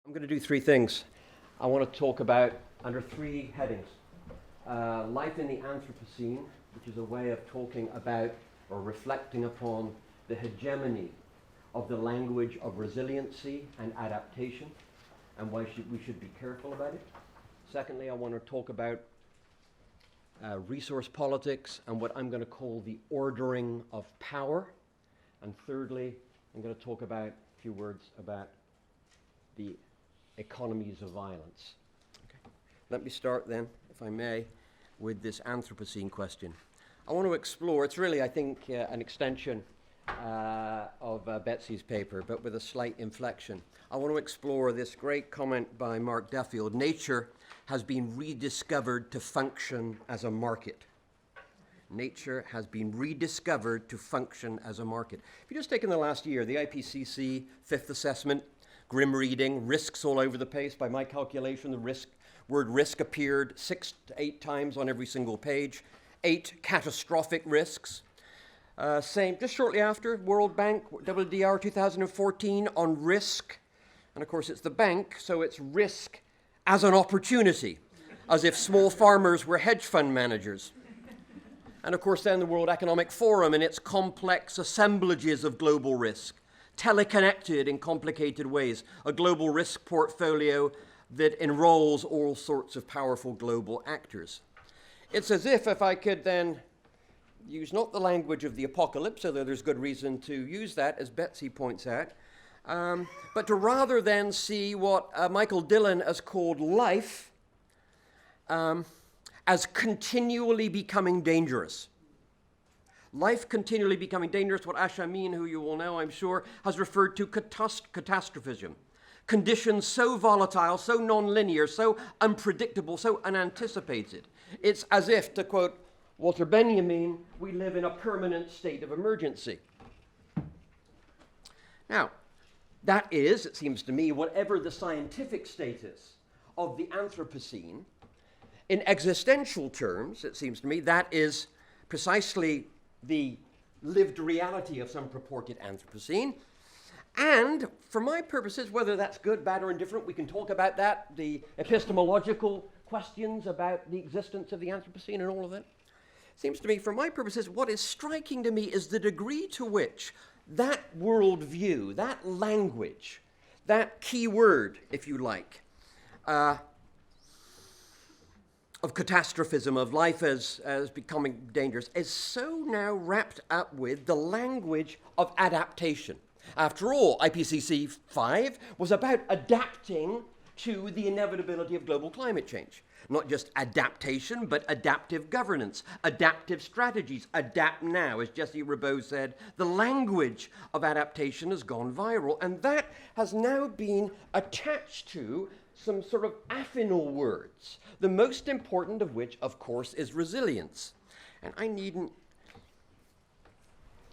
I'm going to do three things. I want to talk about, under three headings, life in the Anthropocene, which is a way of talking about or reflecting upon the hegemony of the language of resiliency and adaptation, and why we should be careful about it. Secondly, I want to talk about resource politics and what I'm going to call the ordering of power. And thirdly, I'm going to talk about a few words about the economies of violence. Okay. Let me start then, if I may, with this Anthropocene question. I want to explore, it's really, I think, an extension of Betsy's paper, but with a slight inflection. I want to explore this great comment by Mark Duffield: nature has been rediscovered to function as a market. Nature has been rediscovered to function as a market. If you just take in the last year, the IPCC fifth assessment, grim reading, risks all over the place. By my calculation, the word risk appeared 6 to 8 times on every single page. 8 catastrophic risks. Same, just shortly after, World Bank, WDR 2014 on risk. And of course, it's the bank, so it's risk as an opportunity, as if small farmers were hedge fund managers. And of course, then the World Economic Forum and its complex assemblages of global risk, teleconnected in complicated ways, a global risk portfolio that enrolls all sorts of powerful global actors. It's as if I could then use not the language of the apocalypse, although there's good reason to use that, as Betsy points out, but to rather than see what Michael Dillon has called life as continually becoming dangerous. Life continually becoming dangerous, what Ash Amin, who you will know, I'm sure, has referred to catastrophism. Conditions so volatile, so non-linear, so unpredictable, so unanticipated. It's as if, to quote Walter Benjamin, we live in a permanent state of emergency. Now, that is, it seems to me, whatever the scientific status of the Anthropocene, in existential terms, it seems to me, that is precisely the lived reality of some purported Anthropocene. And for my purposes, whether that's good, bad, or indifferent, we can talk about that, the epistemological questions about the existence of the Anthropocene and all of that. Seems to me, for my purposes, what is striking to me is the degree to which that worldview, that language, that key word, if you like, of catastrophism, of life as becoming dangerous, is so now wrapped up with the language of adaptation. After all, IPCC 5 was about adapting to the inevitability of global climate change. Not just adaptation, but adaptive governance, adaptive strategies, adapt now. As Jesse Rabeau said, the language of adaptation has gone viral, and that has now been attached to some sort of affinal words, the most important of which, of course, is resilience. And I needn't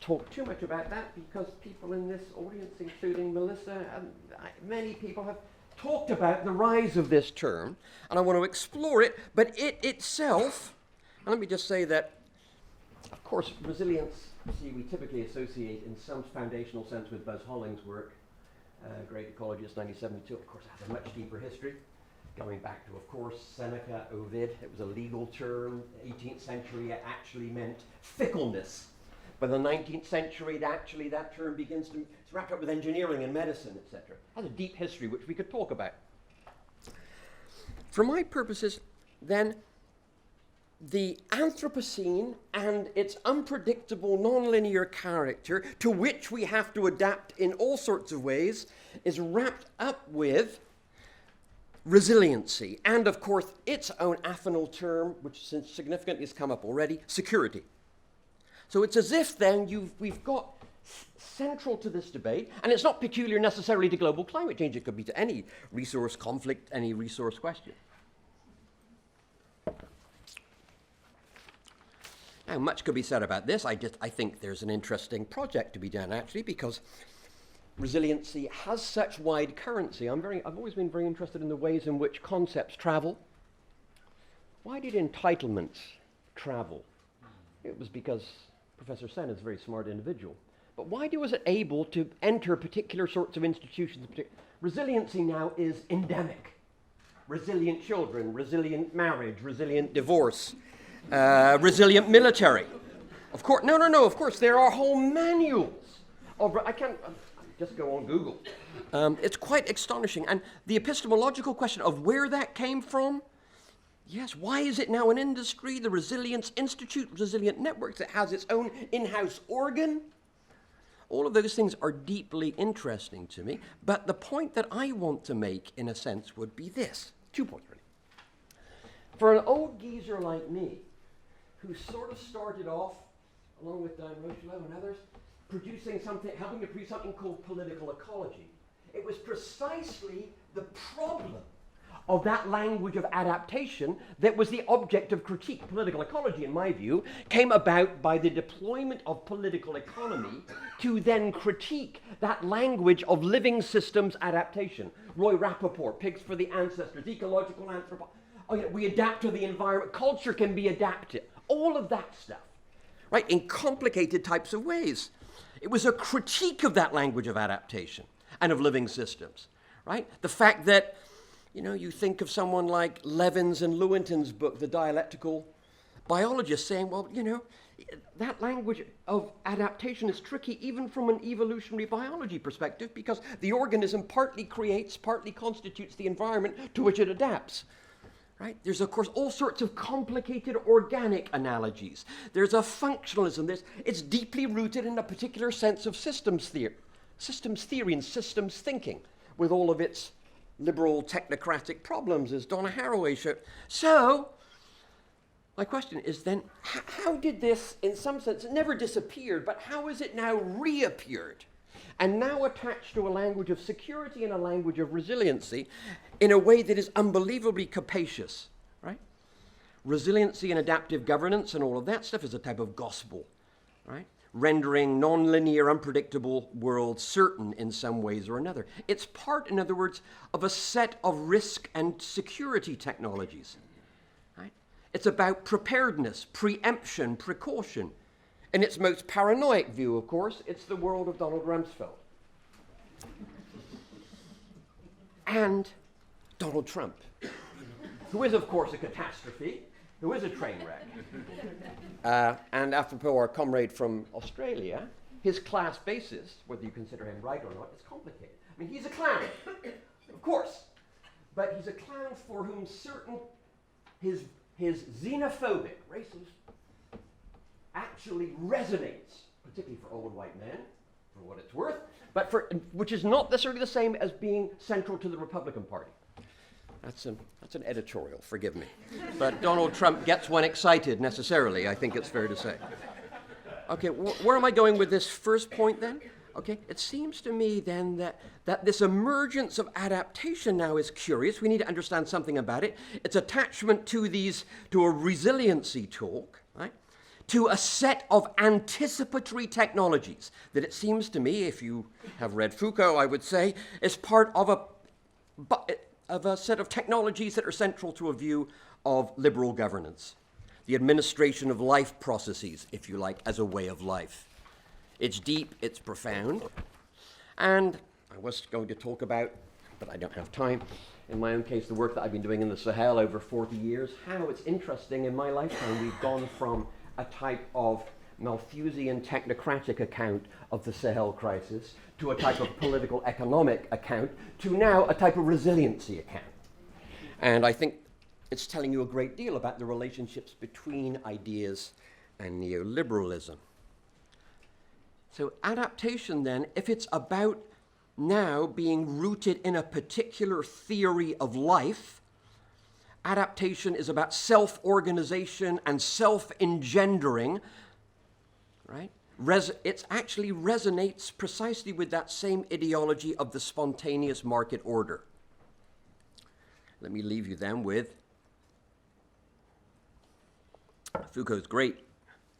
talk too much about that because people in this audience, including Melissa, and many people have talked about the rise of this term, and I want to explore it, but it itself, and let me just say that, of course, resilience, we typically associate in some foundational sense with Buzz Holling's work, great ecologist, 1972, of course, has a much deeper history, going back to, of course, Seneca, Ovid. It was a legal term. 18th century, it actually meant fickleness. By the 19th century, that term begins to wrap up with engineering and medicine, etc. It has a deep history which we could talk about. For my purposes, then, the Anthropocene and its unpredictable, non-linear character, to which we have to adapt in all sorts of ways, is wrapped up with resiliency, and of course, its own affinal term, which significantly has come up already, security. So it's as if then we've got central to this debate, and it's not peculiar necessarily to global climate change, it could be to any resource conflict, any resource question. Now, much could be said about this. I think there's an interesting project to be done, actually, because resiliency has such wide currency. I've always been very interested in the ways in which concepts travel. Why did entitlements travel? It was because Professor Sen is a very smart individual. but why was it able to enter particular sorts of institutions? Resiliency now is endemic. Resilient children, resilient marriage, resilient divorce, resilient military. Of course, no, of course, there are whole manuals of, I can't, just go on Google. It's quite astonishing. And the epistemological question of where that came from, yes, why is it now an industry? The Resilience Institute, Resilient Networks, it has its own in-house organ. All of those things are deeply interesting to me. But the point that I want to make, in a sense, would be this. 2 points, really. For an old geezer like me, who sort of started off, along with Diane Rocheleau and others, producing something, helping to produce something called political ecology, it was precisely the problem of that language of adaptation that was the object of critique. Political ecology, in my view, came about by the deployment of political economy to then critique that language of living systems adaptation. Roy Rappaport, Pigs for the Ancestors, ecological anthropology. Oh, yeah, we adapt to the environment. Culture can be adapted. All of that stuff, right, in complicated types of ways. It was a critique of that language of adaptation and of living systems, right? The fact that, you know, you think of someone like Levin's and Lewontin's book, The Dialectical Biologist, saying, well, you know, that language of adaptation is tricky even from an evolutionary biology perspective because the organism partly creates, partly constitutes the environment to which it adapts. Right? There's, of course, all sorts of complicated organic analogies. There's a functionalism. It's deeply rooted in a particular sense of systems theory and systems thinking, with all of its liberal technocratic problems, as Donna Haraway showed. So, my question is then, how did this, in some sense, it never disappeared, but how has it now reappeared? And now attached to a language of security and a language of resiliency in a way that is unbelievably capacious, right? Resiliency and adaptive governance and all of that stuff is a type of gospel, right? Rendering non-linear, unpredictable worlds certain in some ways or another. It's part, in other words, of a set of risk and security technologies, right? It's about preparedness, preemption, precaution. In its most paranoid view, of course, it's the world of Donald Rumsfeld. And Donald Trump, who is, of course, a catastrophe, who is a train wreck. And apropos our comrade from Australia, his class basis, whether you consider him right or not, is complicated. I mean, he's a clown, of course, but he's a clown for whom his xenophobic, racist, actually resonates, particularly for old white men, for what it's worth, but which is not necessarily the same as being central to the Republican Party. That's an editorial, forgive me. But Donald Trump gets one excited necessarily, I think it's fair to say. Okay, where am I going with this first point then? Okay, it seems to me then that this emergence of adaptation now is curious. We need to understand something about it. Its attachment to a resiliency talk, right? To a set of anticipatory technologies that it seems to me, if you have read Foucault, I would say, is part of a set of technologies that are central to a view of liberal governance. The administration of life processes, if you like, as a way of life. It's deep, it's profound. And I was going to talk about, but I don't have time, in my own case, the work that I've been doing in the Sahel over 40 years, how it's interesting in my lifetime we've gone from a type of Malthusian technocratic account of the Sahel crisis to a type of political economic account to now a type of resiliency account. And I think it's telling you a great deal about the relationships between ideas and neoliberalism. So adaptation then, if it's about now being rooted in a particular theory of life, adaptation is about self-organization and self-engendering, right? It actually resonates precisely with that same ideology of the spontaneous market order. Let me leave you then with Foucault's great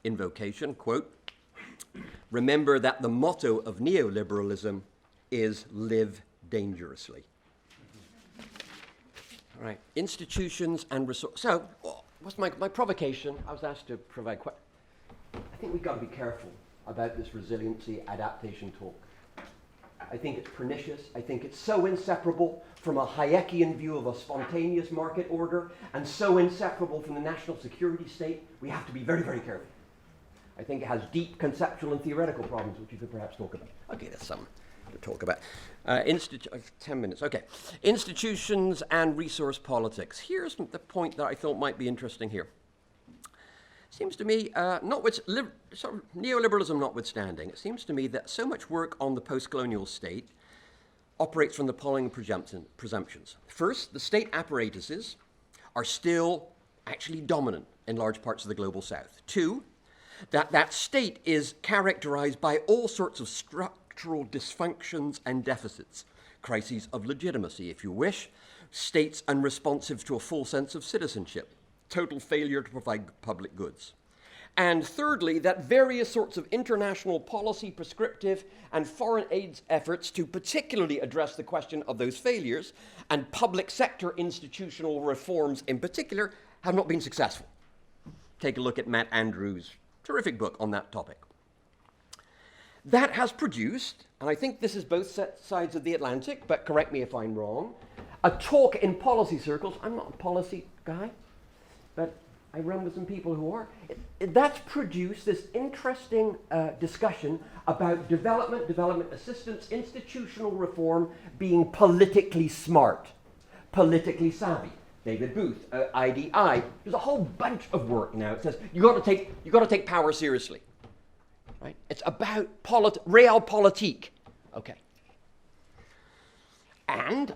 invocation, quote, "Remember that the motto of neoliberalism is live dangerously." All right, institutions and resources. So, what's my provocation? I was asked to provide I think we've got to be careful about this resiliency adaptation talk. I think it's pernicious. I think it's so inseparable from a Hayekian view of a spontaneous market order and so inseparable from the national security state, we have to be very, very careful. I think it has deep conceptual and theoretical problems, which you could perhaps talk about. Okay, that's some to talk about. 10 minutes, okay. Institutions and resource politics. Here's the point that I thought might be interesting here. Seems to me, sort of neoliberalism notwithstanding, it seems to me that so much work on the post-colonial state operates from the following presumptions. First, the state apparatuses are still actually dominant in large parts of the global south. Two, that state is characterized by all sorts of structural dysfunctions and deficits, crises of legitimacy, if you wish, states unresponsive to a full sense of citizenship, total failure to provide public goods. And thirdly, that various sorts of international policy, prescriptive, and foreign aid efforts to particularly address the question of those failures, and public sector institutional reforms in particular, have not been successful. Take a look at Matt Andrews' terrific book on that topic. That has produced, and I think this is both sides of the Atlantic, but correct me if I'm wrong, a talk in policy circles. I'm not a policy guy, but I run with some people who are. That's produced this interesting discussion about development assistance, institutional reform being politically smart, politically savvy. David Booth, IDI. There's a whole bunch of work now. It says you got to take power seriously, right? It's about realpolitik. Okay. And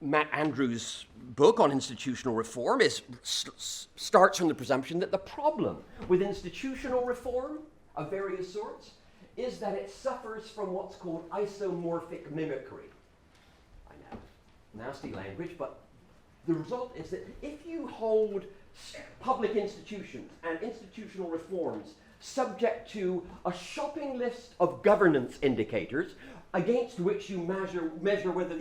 Matt Andrews' book on institutional reform starts from the presumption that the problem with institutional reform of various sorts is that it suffers from what's called isomorphic mimicry. I know, nasty language, but the result is that if you hold public institutions and institutional reforms subject to a shopping list of governance indicators against which you measure whether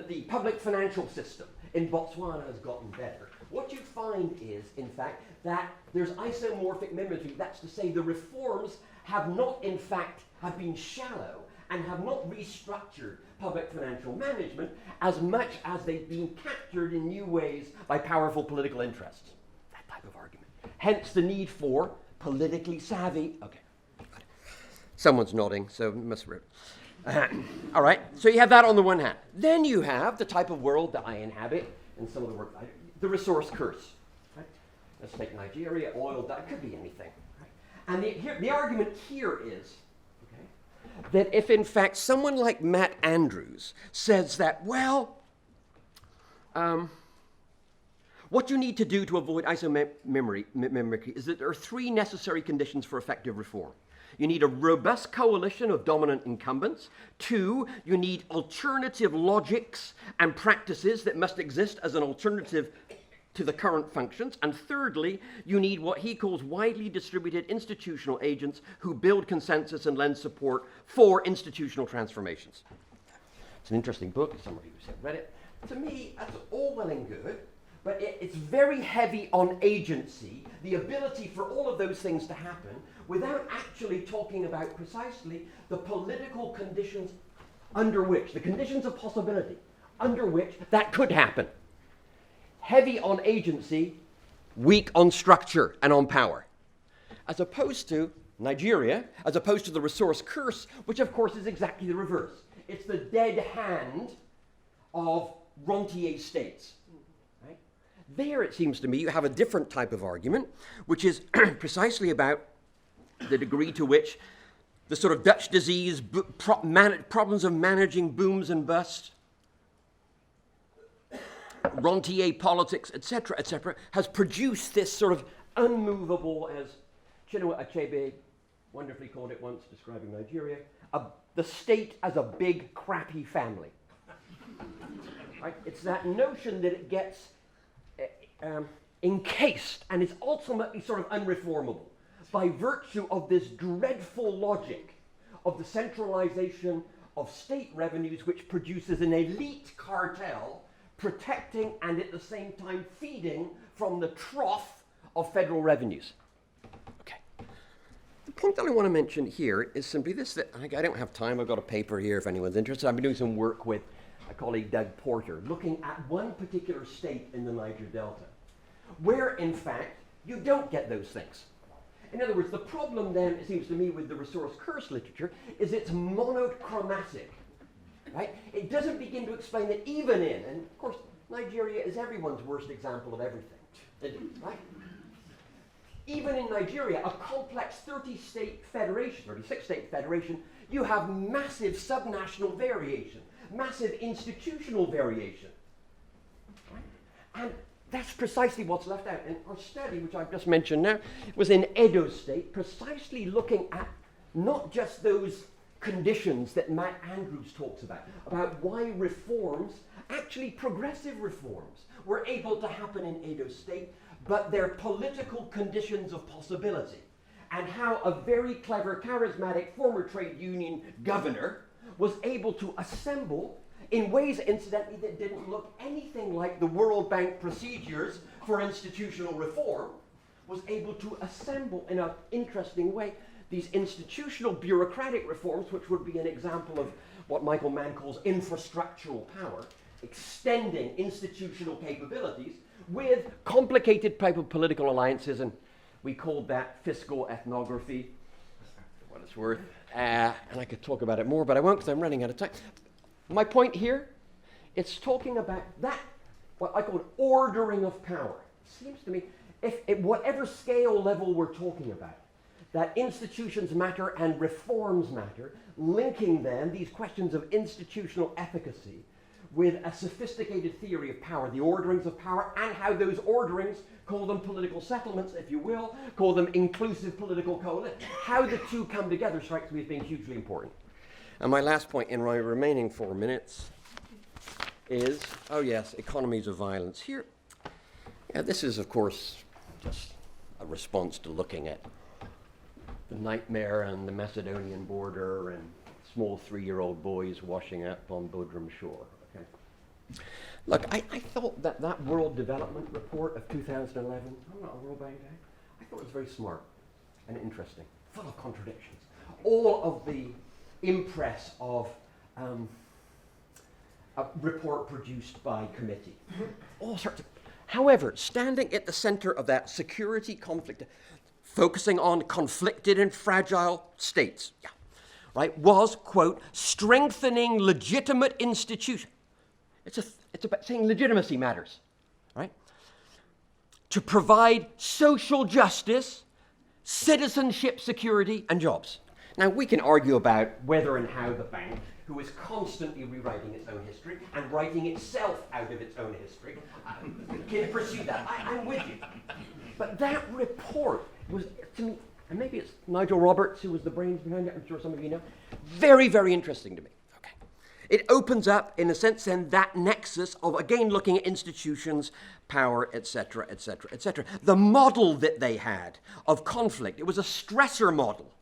the public financial system in Botswana has gotten better, what you find is, in fact, that there's isomorphic mimicry. That's to say the reforms have not, in fact, have been shallow and have not restructured public financial management as much as they've been captured in new ways by powerful political interests. That type of argument. Hence the need for politically savvy. Okay. Someone's nodding, so must have. All right, so you have that on the one hand. Then you have the type of world that I inhabit and some of the work I do, the resource curse. Right? Let's take Nigeria, oil, that could be anything. Right? And the argument here is that if in fact someone like Matt Andrews says that, well, what you need to do to avoid isomimicry is that there are three necessary conditions for effective reform. You need a robust coalition of dominant incumbents. Two, you need alternative logics and practices that must exist as an alternative to the current functions. And thirdly, you need what he calls widely distributed institutional agents who build consensus and lend support for institutional transformations. It's an interesting book. Some of you have read it. To me, that's all well and good, but it's very heavy on agency, the ability for all of those things to happen, without actually talking about precisely the political conditions under which, the conditions of possibility, under which that could happen. Heavy on agency, weak on structure and on power. As opposed to Nigeria, as opposed to the resource curse, which of course is exactly the reverse. It's the dead hand of rentier states. Right? There, it seems to me, you have a different type of argument, which is precisely about the degree to which the sort of Dutch disease, problems of managing booms and busts, rentier politics, etc., has produced this sort of unmovable, as Chinua Achebe wonderfully called it once, describing Nigeria, the state as a big, crappy family. Right? It's that notion that it gets encased and is ultimately sort of unreformable by virtue of this dreadful logic of the centralization of state revenues, which produces an elite cartel protecting and at the same time feeding from the trough of federal revenues. Okay. point that I want to mention here is simply this, that I don't have time, I've got a paper here if anyone's interested. I've been doing some work with a colleague, Doug Porter, looking at one particular state in the Niger Delta, where in fact you don't get those things. In other words, the problem then, it seems to me, with the resource curse literature is it's monochromatic, right? It doesn't begin to explain that even in, and of course Nigeria is everyone's worst example of everything, right? Even in Nigeria, a complex 36-state federation, you have massive subnational variation, massive institutional variation. Right? And that's precisely what's left out. And our study, which I've just mentioned now, was in Edo State, precisely looking at not just those conditions that Matt Andrews talks about why reforms, actually progressive reforms, were able to happen in Edo State, but their political conditions of possibility, and how a very clever, charismatic former trade union governor was able to assemble in ways, incidentally, that didn't look anything like the World Bank procedures for institutional reform, was able to assemble in an interesting way these institutional bureaucratic reforms, which would be an example of what Michael Mann calls infrastructural power, extending institutional capabilities with complicated type of political alliances, and we called that fiscal ethnography, for what it's worth. And I could talk about it more, but I won't because I'm running out of time. My point here, it's talking about that, what I call ordering of power. It seems to me, if at whatever scale level we're talking about, that institutions matter and reforms matter, linking then these questions of institutional efficacy with a sophisticated theory of power, the orderings of power, and how those orderings, call them political settlements, if you will, call them inclusive political coalition, how the two come together strikes me as being hugely important. And my last point in my remaining 4 minutes is, oh yes, economies of violence. Here, this is, of course, just a response to looking at the nightmare and the Macedonian border and small 3-year-old boys washing up on Bodrum Shore. Look, I thought that World Development Report of 2011, I'm not a World Bank guy, I thought it was very smart and interesting, full of contradictions. All of the impress of a report produced by committee, all sorts of. However, standing at the center of that security conflict, focusing on conflicted and fragile states, right, was, quote, strengthening legitimate institutions. It's about saying legitimacy matters, right? To provide social justice, citizenship security, and jobs. Now, we can argue about whether and how the bank, who is constantly rewriting its own history and writing itself out of its own history, can pursue that. I'm with you. But that report was, to me, and maybe it's Nigel Roberts who was the brains behind it, I'm sure some of you know, very, very interesting to me. It opens up, in a sense, then, that nexus of, again, looking at institutions, power, etc., etc., etc. The model that they had of conflict, it was a stressor model.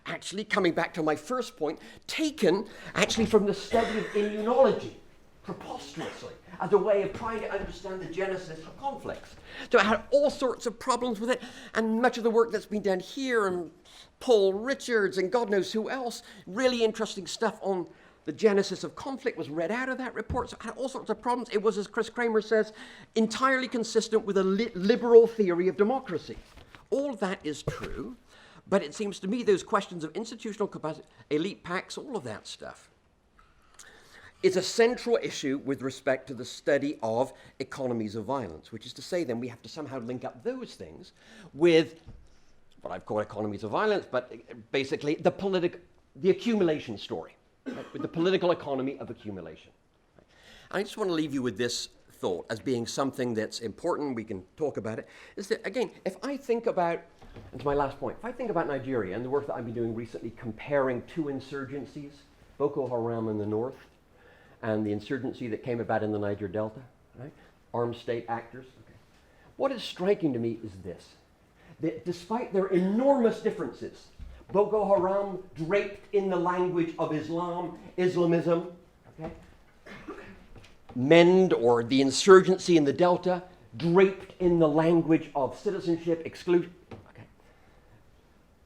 Actually, coming back to my first point, taken, actually, from the study of immunology, preposterously, as a way of trying to understand the genesis of conflicts. So it had all sorts of problems with it, and much of the work that's been done here, and Paul Richards, and God knows who else, really interesting stuff on the genesis of conflict was read out of that report. So it had all sorts of problems. It was, as Chris Kramer says, entirely consistent with a liberal theory of democracy. All that is true, but it seems to me those questions of institutional capacity, elite pacts, all of that stuff, is a central issue with respect to the study of economies of violence, which is to say then we have to somehow link up those things with what I've called economies of violence, but basically the accumulation story. Right, with the political economy of accumulation. Right. I just want to leave you with this thought as being something that's important, we can talk about it, is that, again, if I think about, and to my last point, if I think about Nigeria and the work that I've been doing recently comparing two insurgencies, Boko Haram in the north and the insurgency that came about in the Niger Delta, right? Armed state actors. Okay. What is striking to me is this, that despite their enormous differences, Boko Haram draped in the language of Islamism, okay? Mend, or the insurgency in the Delta, draped in the language of citizenship, exclusion. Okay.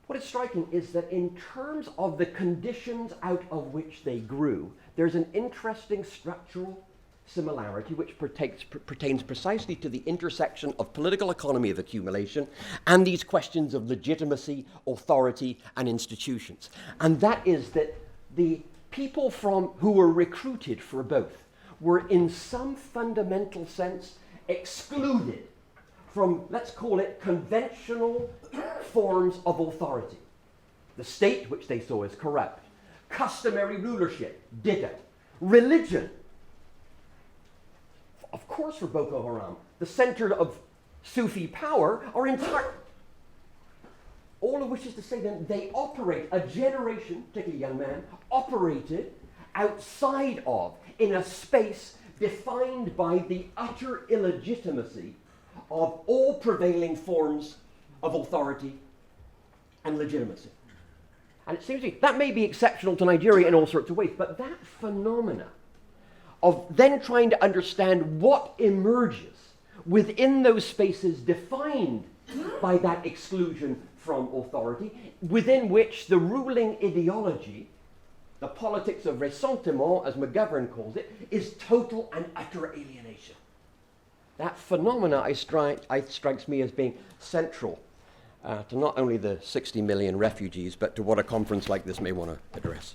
What is striking is that in terms of the conditions out of which they grew, there's an interesting structural similarity which pertains precisely to the intersection of political economy of accumulation and these questions of legitimacy, authority, and institutions. And that is that the people who were recruited for both were in some fundamental sense excluded from, let's call it, conventional forms of authority. The state, which they saw as corrupt. Customary rulership, ditto. Religion, of course, for Boko Haram, the center of Sufi power are entire. All of which is to say then they operate, a generation, particularly young man, operated outside of, in a space defined by the utter illegitimacy of all prevailing forms of authority and legitimacy. And it seems to me that may be exceptional to Nigeria in all sorts of ways, but that phenomena of then trying to understand what emerges within those spaces defined by that exclusion from authority, within which the ruling ideology, the politics of ressentiment, as McGovern calls it, is total and utter alienation. That phenomena strikes me as being central to not only the 60 million refugees, but to what a conference like this may want to address.